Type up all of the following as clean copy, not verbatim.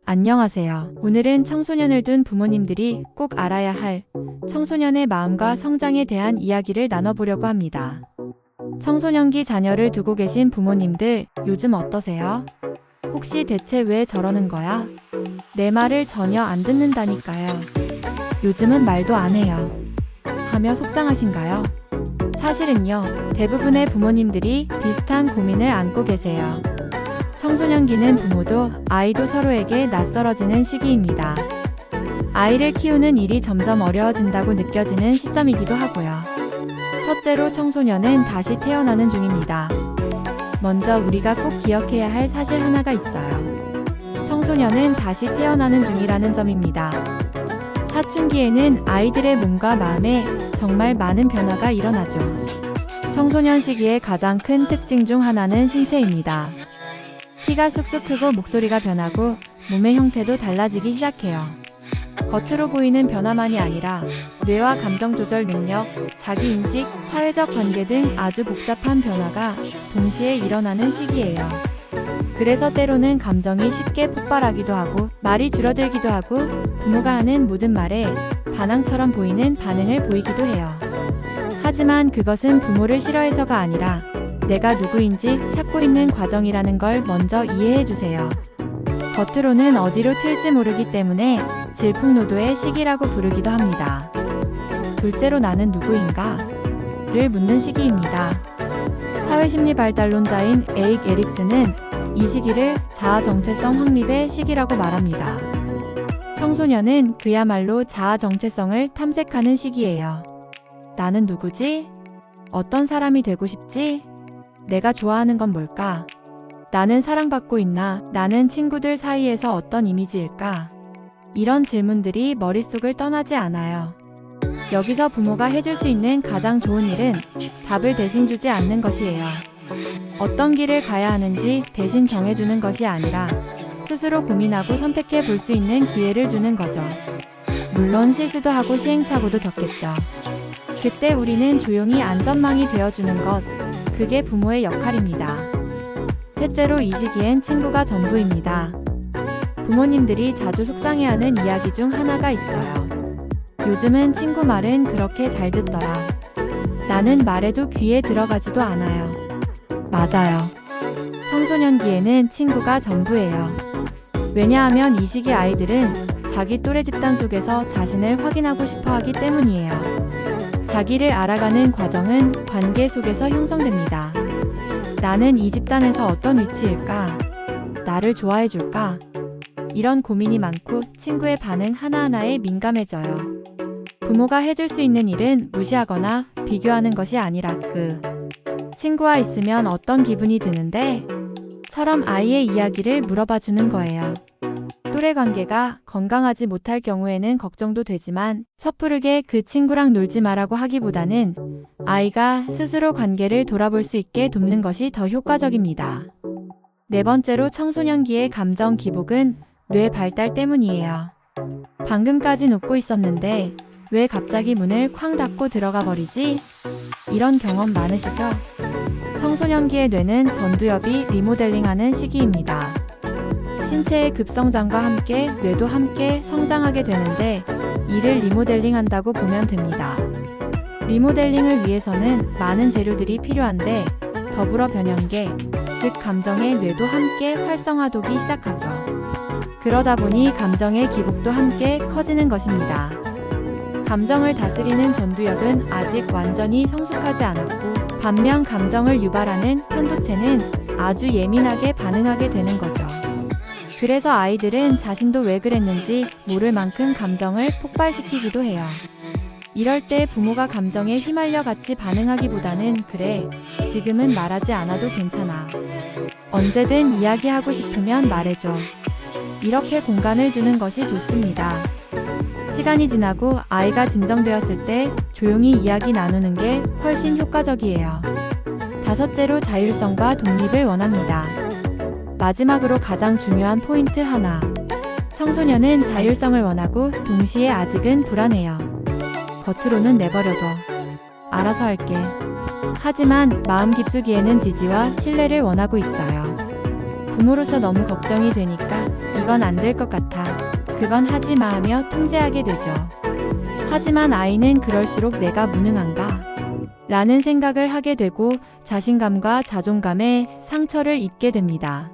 안녕하세요. 오늘은 청소년을 둔 부모님들이 꼭 알아야 할 청소년의 마음과 성장에 대한 이야기를 나눠보려고 합니다. 청소년기 자녀를 두고 계신 부모님들 요즘 어떠세요? 혹시 대체 왜 저러는 거야? 내 말을 전혀 안 듣는다니까요. 요즘은 말도 안 해요. 하며 속상하신가요? 사실은요, 대부분의 부모님들이 비슷한 고민을 안고 계세요. 청소년기는 부모도 아이도 서로에게 낯설어지는 시기입니다. 아이를 키우는 일이 점점 어려워진다고 느껴지는 시점이기도 하고요. 첫째로 청소년은 다시 태어나는 중입니다. 먼저 우리가 꼭 기억해야 할 사실 하나가 있어요. 청소년은 다시 태어나는 중이라는 점입니다. 사춘기에는 아이들의 몸과 마음에 정말 많은 변화가 일어나죠. 청소년 시기의 가장 큰 특징 중 하나는 신체입니다. 키가 쑥쑥 크고 목소리가 변하고 몸의 형태도 달라지기 시작해요. 겉으로 보이는 변화만이 아니라 뇌와 감정 조절 능력, 자기인식, 사회적 관계 등 아주 복잡한 변화가 동시에 일어나는 시기예요. 그래서 때로는 감정이 쉽게 폭발하기도 하고 말이 줄어들기도 하고 부모가 하는 모든 말에 반항처럼 보이는 반응을 보이기도 해요. 하지만 그것은 부모를 싫어해서가 아니라 내가 누구인지 찾고 있는 과정이라는 걸 먼저 이해해 주세요. 겉으로는 어디로 튈지 모르기 때문에 질풍노도의 시기라고 부르기도 합니다. 둘째로 나는 누구인가? 를 묻는 시기입니다. 사회심리발달론자인 에릭 에릭슨은 이 시기를 자아 정체성 확립의 시기라고 말합니다. 청소년은 그야말로 자아 정체성을 탐색하는 시기예요. 나는 누구지? 어떤 사람이 되고 싶지? 내가 좋아하는 건 뭘까? 나는 사랑받고 있나? 나는 친구들 사이에서 어떤 이미지일까? 이런 질문들이 머릿속을 떠나지 않아요. 여기서 부모가 해줄 수 있는 가장 좋은 일은 답을 대신 주지 않는 것이에요. 어떤 길을 가야 하는지 대신 정해주는 것이 아니라 스스로 고민하고 선택해 볼 수 있는 기회를 주는 거죠. 물론 실수도 하고 시행착오도 겪겠죠. 그때 우리는 조용히 안전망이 되어주는 것, 그게 부모의 역할입니다. 셋째로 이 시기엔 친구가 전부입니다. 부모님들이 자주 속상해하는 이야기 중 하나가 있어요. 요즘은 친구 말은 그렇게 잘 듣더라. 나는 말해도 귀에 들어가지도 않아요. 맞아요. 청소년기에는 친구가 전부예요. 왜냐하면 이 시기 아이들은 자기 또래 집단 속에서 자신을 확인하고 싶어 하기 때문이에요. 자기를 알아가는 과정은 관계 속에서 형성됩니다. 나는 이 집단에서 어떤 위치일까? 나를 좋아해 줄까? 이런 고민이 많고 친구의 반응 하나하나에 민감해져요. 부모가 해줄 수 있는 일은 무시하거나 비교하는 것이 아니라 친구와 있으면 어떤 기분이 드는데? 처럼 아이의 이야기를 물어봐 주는 거예요. 또래 관계가 건강하지 못할 경우에는 걱정도 되지만 섣부르게 그 친구랑 놀지 마라고 하기보다는 아이가 스스로 관계를 돌아볼 수 있게 돕는 것이 더 효과적입니다. 네 번째로 청소년기의 감정 기복은 뇌 발달 때문이에요. 방금까진 웃고 있었는데 왜 갑자기 문을 쾅 닫고 들어가 버리지? 이런 경험 많으시죠? 청소년기의 뇌는 전두엽이 리모델링하는 시기입니다. 신체의 급성장과 함께 뇌도 함께 성장하게 되는데 이를 리모델링한다고 보면 됩니다. 리모델링을 위해서는 많은 재료들이 필요한데 더불어 변형계, 즉 감정의 뇌도 함께 활성화되기 시작하죠. 그러다 보니 감정의 기복도 함께 커지는 것입니다. 감정을 다스리는 전두엽은 아직 완전히 성숙하지 않았고 반면 감정을 유발하는 편도체는 아주 예민하게 반응하게 되는 거죠. 그래서 아이들은 자신도 왜 그랬는지 모를 만큼 감정을 폭발시키기도 해요. 이럴 때 부모가 감정에 휘말려 같이 반응하기보다는 그래, 지금은 말하지 않아도 괜찮아. 언제든 이야기하고 싶으면 말해줘. 이렇게 공간을 주는 것이 좋습니다. 시간이 지나고 아이가 진정되었을 때 조용히 이야기 나누는 게 훨씬 효과적이에요. 다섯째로 자율성과 독립을 원합니다. 마지막으로 가장 중요한 포인트 하나. 청소년은 자율성을 원하고 동시에 아직은 불안해요. 겉으로는 내버려둬. 알아서 할게. 하지만 마음 깊숙이에는 지지와 신뢰를 원하고 있어요. 부모로서 너무 걱정이 되니까 이건 안 될 것 같아. 그건 하지 마 하며 통제하게 되죠. 하지만 아이는 그럴수록 내가 무능한가? 라는 생각을 하게 되고 자신감과 자존감에 상처를 입게 됩니다.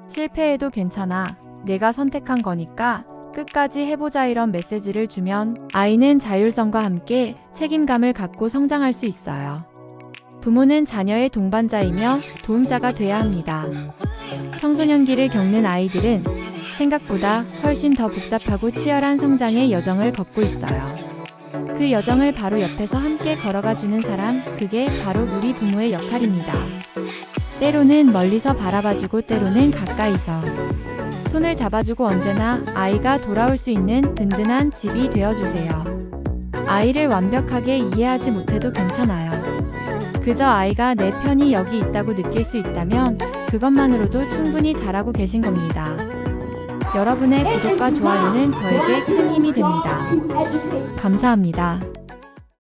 실패해도 괜찮아. 내가 선택한 거니까 끝까지 해보자 이런 메시지를 주면 아이는 자율성과 함께 책임감을 갖고 성장할 수 있어요. 부모는 자녀의 동반자이며 도움자가 돼야 합니다. 청소년기를 겪는 아이들은 생각보다 훨씬 더 복잡하고 치열한 성장의 여정을 걷고 있어요. 그 여정을 바로 옆에서 함께 걸어가 주는 사람, 그게 바로 우리 부모의 역할입니다. 때로는 멀리서 바라봐주고 때로는 가까이서 손을 잡아주고 언제나 아이가 돌아올 수 있는 든든한 집이 되어주세요. 아이를 완벽하게 이해하지 못해도 괜찮아요. 그저 아이가 내 편이 여기 있다고 느낄 수 있다면 그것만으로도 충분히 잘하고 계신 겁니다. 여러분의 구독과 좋아요는 저에게 큰 힘이 됩니다. 감사합니다.